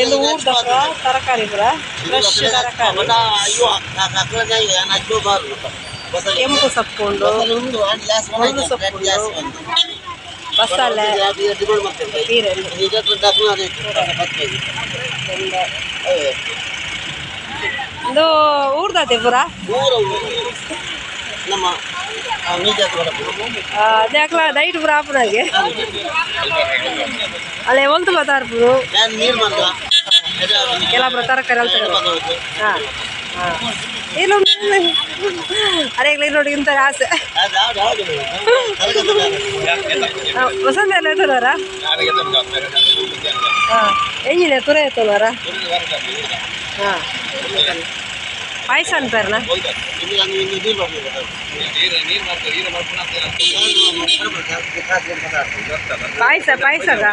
ಇದು ಊಟದ ತರಕಾರಿ ಪುರ ಫ್ರೆಶ್ ತರಕಾರಿ ಕೆಂಪು ಸೊಪ್ಪು ಉಂಡು ಮುಳ್ಳು ಸೊಪ್ಪು ಉಂಡು ಬಸಳೆ ಬೀರೆಲೆ ಇದು ಊರ್ದತೆ ಪುರ ಅದ್ಯಾಕ್ಲ ದೈಟ್ ಪುರ ಆಪುನಾಗೆ ಅಲ್ಲೇ ಒಲ್ತು ಬತ್ತಾರ್ಪುರು ಕೆಲವೊಬ್ಬರ ತರಕಾರಿ ಅಲ್ತ ಹಾಂ ಹಾಂ ಏನು ಅರೆಗ್ಲ ನೋಡಿ ಇಂಥ ಆಸೆ ವಸಂತ ಎಲ್ಲ ಎತ್ತದಾರ ಹಾಂ ಎಂಜಿನ ತುರ ಎತ್ತದಾರ ಹಾಂ ಪಾಯಸ ಅಂತಾರನ ಪಾಯಸ ಪಾಯಸಗ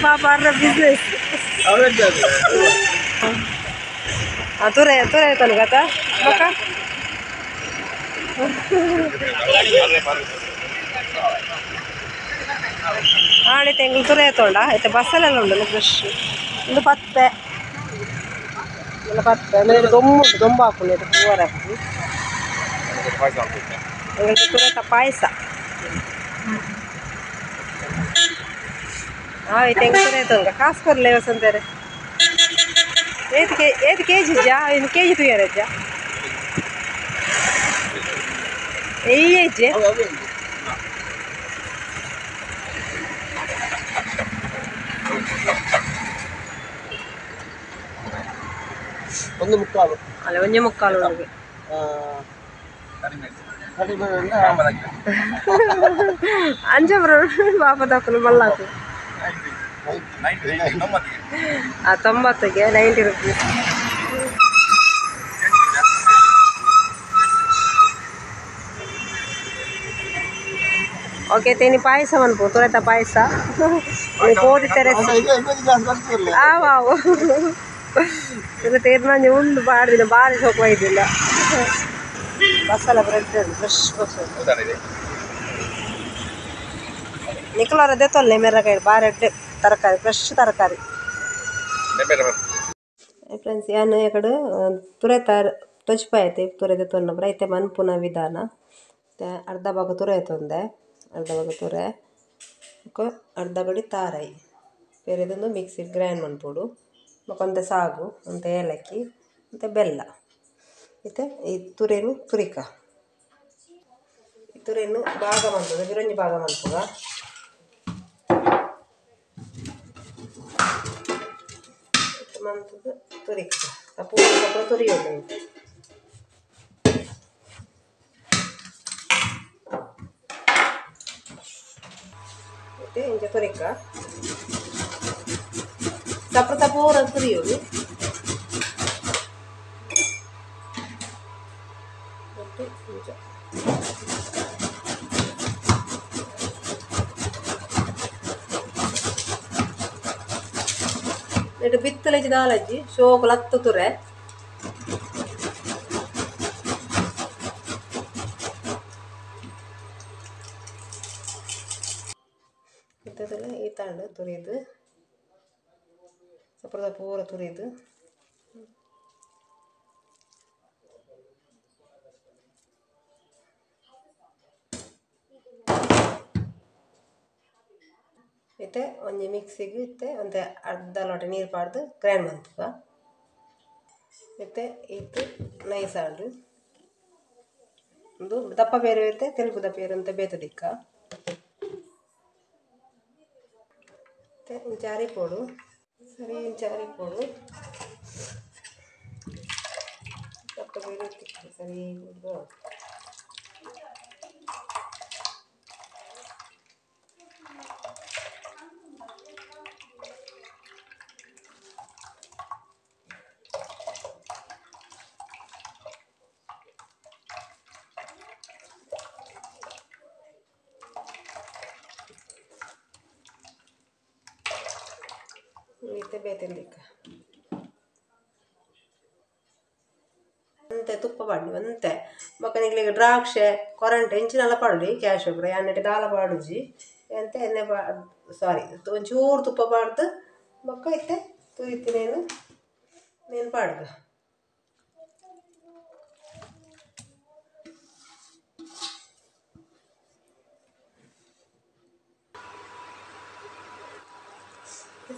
ಪಾಪ ಅವ್ರ ಬಿಸ್ನೆಸ್ ತುರ ತುರ ಆಯ್ತಾನ ಗತ ಬಕ್ಕ ಆಡಿ ತೆಂಗಳು ತುರ ಆಯ್ತೊಂಡ ಆಯ್ತು ಬಸ್ಸಲ್ಲೆಲ್ಲ ಉಂಟು ಫ್ರೆಶ್ ಒಂದು ಪತ್ತೆ ಪತ್ತೆ ಮೇಲೆ ದೊಂಬುಂಟು ದೊಂಬು ಹಾಕೊಂಡು ಇದು ಪೂರ ಹಾಕಿ ತುರತ ಪಾಯಸ ಈ ತೆಂಗು ತುರ ಆಯ್ತು ಕಾಸು ಕೊರ್ಲೆ ವಸಂತಾರೆ ಏದು ಕೆ ಜಿ ಇಜ್ಜಾ ಇನ್ನು ಕೆ ಜಿ ತುಯ್ಯಾರಜ್ಜ ಇಜ್ಜೆ ಒಂದು ಮುಕ್ಕಾಲು ಅಲ್ಲ ಒಂಜೆ ಮುಕ್ಕಾಲು ಒಳಗೆ ಅಂಜಬ್ರ ಪಾಪ ತಕ್ಕಲು ಮಲ್ಲಾಕು 90ಗೆ 90 ರುಪೀಸ್ ಓಕೆ ತೇನಿ ಪಾಯಸ ಅನ್ಪು ತುರೆತ ಪಾಯಸ ಕೋದಿತಾರೆ ಆವು ತೀರ್ಮಾನ ಉಂಡು ಬಾಡಿದಿಲ್ಲ ಭಾರಿ ಸೊಪ್ಪು ಒಯ್ದಿಲ್ಲ ಬಸ್ಸೆಲ್ಲ ಬ್ರೆಡ್ ಫ್ರೆಶ್ ಬಸ್ ನಿಖಲವರ ದೆತ್ತೊಲ್ಲೆ ಮೆರಕಾಯಿ ಬಾರೆಡ್ ತರಕಾರಿ ಫ್ರೆಶ್ ತರಕಾರಿ ಫ್ರೆಂಡ್ಸ್ ಯಾನು ಯಾಕಡೆ ತುರೆತ ತೊಚ್ಪಾಯ್ತೆ ತುರೆದ ತೊನ್ನಬ್ರ ಐತೆ ಮನ್ಪುನ ವಿಧಾನ ಅರ್ಧ ಭಾಗ ತುರೆ ತೊಂದೆ ಅರ್ಧ ಭಾಗ ತುರೆ ಅರ್ಧ ಬಡಿ ತಾರಾಯಿ ಬೇರೆದೊಂದು ಮಿಕ್ಸಿ ಗ್ರೈಂಡ್ ಮನ್ಪುಡು ಕೊಂತ ಸಾಗು ಅಂತ ಏಲಕ್ಕಿ ಮತ್ತು ಬೆಲ್ಲ ಮತ್ತು ಈ ತುರೇನು ತುರಿಕ ಈ ತುರೇನು ಭಾಗ ಮಾಡ್ತದೆ ಬಿರಂಜಿ ಭಾಗ ಮಾಡ್ತದ ಮಂತದ್ದು ತುರಿಕ ಪೂರ ತುರಿಯೋದು ಮತ್ತು ಇಂಚ ತುರಿಕ ಸಪ್ರತ ಪೂರ ತುರಿಯೋದು ಮತ್ತು ಇಂಚ ನೆಟ್ಟು ಬಿತ್ತಲಜ್ಜಿ ದಾಲಜ್ಜಿ ಶೋಕುಲು 10 ತುರೆ ಬಿತ್ತದಲ್ಲ ಈ ತಾಂಡು ತುರಿದು ಸಪ್ರದ ಪೂರ ತುರಿದು ಇತ್ತೆ ಒಂಜಿ ಮಿಕ್ಸಿಗೆ ಇತ್ತೆ ಒಂದು ಅರ್ಧ ಲೋಟ ನೀರು ಪಾಡ್ದು ಗ್ರೈಂಡ್ ಮಾಡ್ತುವ ಇತ್ತೆ ಇತ್ತು ನೈಸ್ ಆಂಡು ಒಂದು ದಪ್ಪ ಬೇರೆ ಇರುತ್ತೆ ತೆಲುಗು ದಪ್ಪ ಬೇರೆ ಅಂತ ಬೇತದಿಕ್ಕ ಮತ್ತೆ ಜಾರಿ ಪೋಡು ಸರಿ ಜಾರಿ ಪೋಡು ದಪ್ಪ ಬೇರೆ ಸರಿ ಇದು ಬೇತಂದಿಕ್ಕ ಅಂತೆ ತುಪ್ಪ ಪಾಡ್ಲಿ ಅಂತೆ ಬೊಕ್ಕ ನಿಕ್ಲಿಗೆ ದ್ರಾಕ್ಷೆ ಕೊರಂಟೆ ಇಂಚಿನೆಲ್ಲ ಪಾಡ್ಲಿ ಕ್ಯಾಶ್ ಒಬ್ಬರ ಅನ್ನೆಟ್ಟು ದಾಲ ಪಾಡುಜಿ ಎಂತ ಎಣ್ಣೆ ಸಾರಿ ಒಂಚೂರು ತುಪ್ಪ ಪಾಡ್ದು ಬೊಕ್ಕ ಇತ್ತೆ ತುರಿತಿ ನೀನು ಪಾಡ್ದು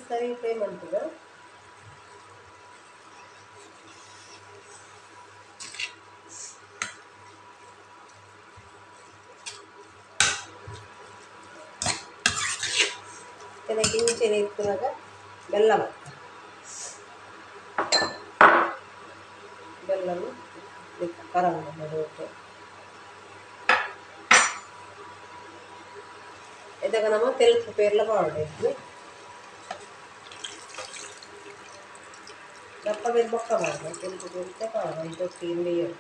ಸರಿ ಫ್ರೈ ಮಾಡ್ತದ ಇದಕ್ಕೆ ಇಂಚೆನೆ ಇತ್ತುವಾಗ ಬೆಲ್ಲ ಬೆಲ್ಲವು ಕರಗ ಮಾಡೋದು ಇದಕ್ಕೆ ನಮ್ಮ ತೆಲುಗು ಪೇರ್ಲ ಪಾವಡೆದ್ದು ದಪ್ಪ ಬೇರೆ ಬೊಕ್ಕ ಮಾಡಿದೆ ತೆಲುಗು ಪೇರ್ತೆ ಪಾವಡ ಇದೊಟ್ಟು ಇಂಡಿಯರು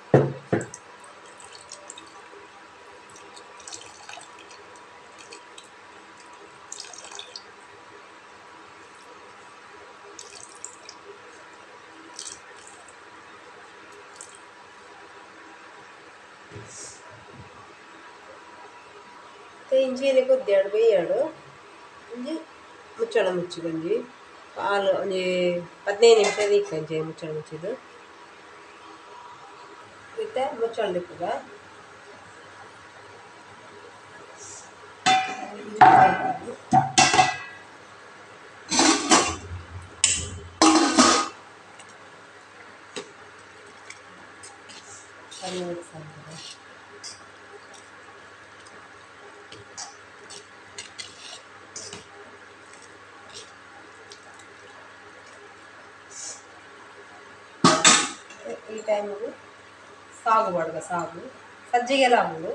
ಇಂಜಿನ ಕೊದ್ದಾಡು ಬೇಯಾಡು ಒಂಜಿ ಮುಚ್ಚಳ ಮುಚ್ಚಿ ಒಂಜಿ ಹಾಲು ಒಂಜಿ 15 ನಿಮಿಷ ದೀಕ್ಕಂಚೆ ಮುಚ್ಚಳ ಮುಚ್ಚಿದ್ದು ಮತ್ತೆ ಮುಚ್ಚಳ ದಿಕ್ಕುಗ ಈ ಟೈಮಿಗೆ ಸಾಗು ಮಾಡುವ ಸಾಗು ಸಜ್ಜಿಗೆಲ್ಲ ಆಗೋದು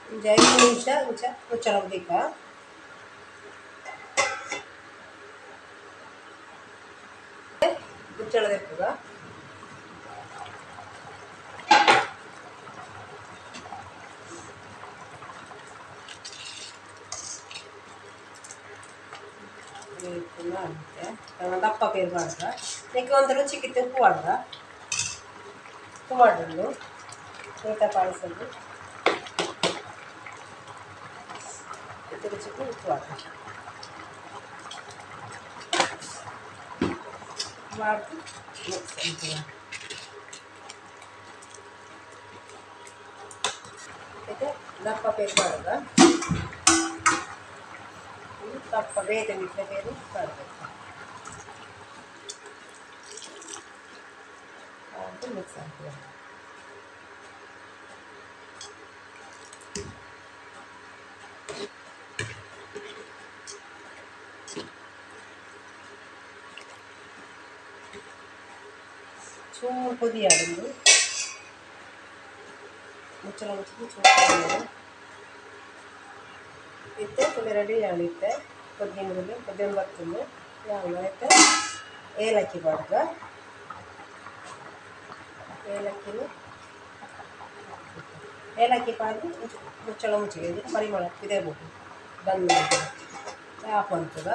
ಒಂದು 5 ನಿಮಿಷ ಮುಚ್ಚಳ ಉದಿಕ ಮುಚ್ಚಳ ತೆಪ್ಪುಗ ದಪ್ಪ ಪೇರು ಮಾಡ್ದ ನೆಕ್ಕೆ ಒಂದು ರುಚಿಗಿತ್ತು ಉಪ್ಪು ಮಾಡ್ದ ಉಪ್ಪು ಮಾಡಿದ್ದು ಊಟ ಪಾಯಸದ್ದು ರುಚಿಗೆ ಉಪ್ಪು ಮಾಡ್ದ ಮಾಡ್ದು ಮತ್ತೆ ದಪ್ಪ ಪೇರು ಮಾಡುದ ದಪ್ಪ ಬೇರೆ ಮಿಟ್ಲೆ ಪೇರು ಮಾಡಬೇಕು ಮಿಕ್ಸ್ ಆಗ್ತದೆ ಚೂರು ಕುದಿಯಾಡು ಮುಚ್ಚಳ ಮುಚ್ಚಿ ಚೂರು ಇತ್ತೆ ಫುಲ್ ರೆಡಿ ಆಳಿತ್ತೆ ಕೊದ್ದಿನ ಬರ್ತದೆ ಯಾವ ಆಯ್ತು ಏಲಕ್ಕಿ ಬಾಡ್ಗ ಏಲಕ್ಕಿ ಪಾಡ್ದು ಮುಚ್ಚಳ ಮುಚ್ಚಿಗೆ ಪರಿಮಳ ಇದೇಬಹುದು ಬಂದು ಆಫ್ ಮಾಡ್ತದ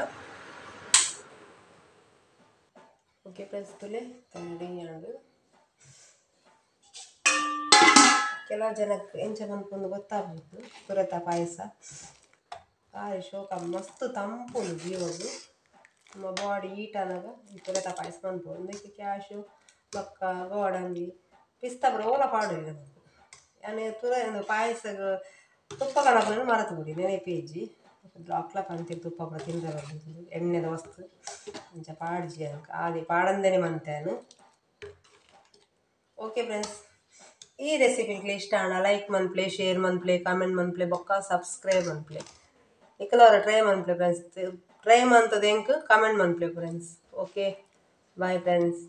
ಓಕೆ ಫ್ರೆಂಡ್ಸ್ ತುಲೆ ರೆಡಿ ಆಡು ಕೆಲವು ಜನಕ್ಕೆ ಎಂಚ ಬಂದ್ಕೊಂಡು ಗೊತ್ತಾಗ್ಬೋದು ತುರತ ಪಾಯಸ ಭಾರಿ ಶೋಕ ಮಸ್ತ್ ತಂಪುಂಡು ಜೀವದು ನಮ್ಮ ಬಾಡಿ ಹೀಟ್ ಆದಾಗ ತುರತ ಪಾಯಸ ಬಂದ್ಬೋದು ಅದಕ್ಕೆ ಕ್ಯಾಶು ಬೊಕ್ಕ ಗೋಡಂಬಿ ಪಿಸ್ತಾ ಬರೋ ಓಲ ಪಾಡೋಲ್ಲ ನಮಕು ಯಾನೆ ಪಾಯಸ ತುಪ್ಪ ಕಡಪನ್ನು ಮರತು ಬಿಡಿ ನೆನೆ ಪೇಜಿ ಅಕ್ಲ ಪಂತಿರು ತುಪ್ಪ ಪೂರ ತಿಂದ ಬರ್ಬೋದು ಎಣ್ಣೆದ ವಸ್ತು ಅಂಚ ಪಾಡ್ಜಿ ಅನ್ಕ ಆದಿ ಪಾಡಂದೇನೆ ಮಂತೇನು ಓಕೆ ಫ್ರೆಂಡ್ಸ್ ಈ ರೆಸಿಪಿ ನಿಮಗೆ ಇಷ್ಟ ಆಣ ಲೈಕ್ ಮನ್ಪ್ಲೆ ಶೇರ್ ಮನ್ಪ್ಲೆ ಕಾಮೆಂಟ್ ಮನ್ಪ್ಲೆ ಬೊಕ್ಕ ಸಬ್ಸ್ಕ್ರೈಬ್ ಮನ್ಪ್ಲೆ ಇಕ್ಕಲವರ ಟ್ರೈ ಮನ್ಪ್ಲೆ ಫ್ರೆಂಡ್ಸ್ ಟ್ರೈ ಮಂತದ ಎಂಕ್ ಕಾಮೆಂಟ್ ಮನ್ಪ್ಲೆ ಫ್ರೆಂಡ್ಸ್ ಓಕೆ ಬಾಯ್ ಫ್ರೆಂಡ್ಸ್